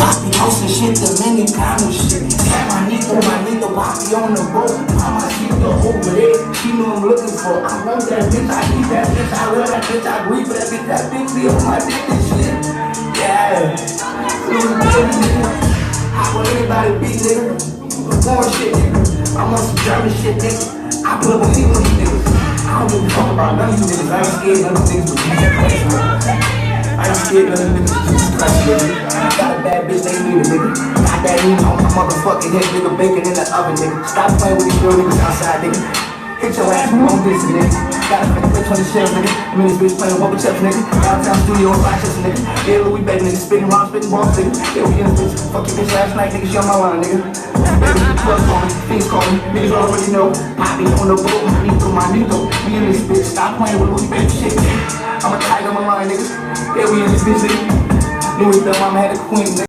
Poppy hosting shit, the many kind of shit. Got my nigga, Poppy on the boat. Mama, she go over there. She know I'm looking for. I want that bitch, I need that bitch, I love that bitch, I agree for that bitch be on my dick and shit. Yeah. Luwe, nigga. I want everybody to be, nigga. Foreign shit, nigga. I'm on some German shit, nigga. I put up with me with these niggas. I don't give a fuck about none of you niggas. I ain't scared none of these niggas with Jesus Christ, man. I ain't scared none of them niggas with Jesus Christ, nigga. Got a bad bitch, they need it, nigga. Got that heat on my motherfucking head, nigga. Bacon in the oven, nigga. Stop playing with these real niggas outside, nigga. Hit your ass on this, nigga. Got a fake 20 shells, nigga. I'm in this bitch playing wobble chips, nigga. Downtown studio on Rochester, nigga. Yeah, Luwe, baby, nigga. Spitting rhymes, spitting balls, nigga. Yeah, we in this bitch. Fuck your bitch last night, nigga. She on my line, nigga. Baby, club call me, things call me. Niggas already know. Poppy on the boat, my nigga. We in this bitch. Stop playing with Luwe, baby, shit, nigga. I'm a tiger on my line, nigga. Yeah, we in this bitch, nigga. Luwe, the mama had a queen, nigga.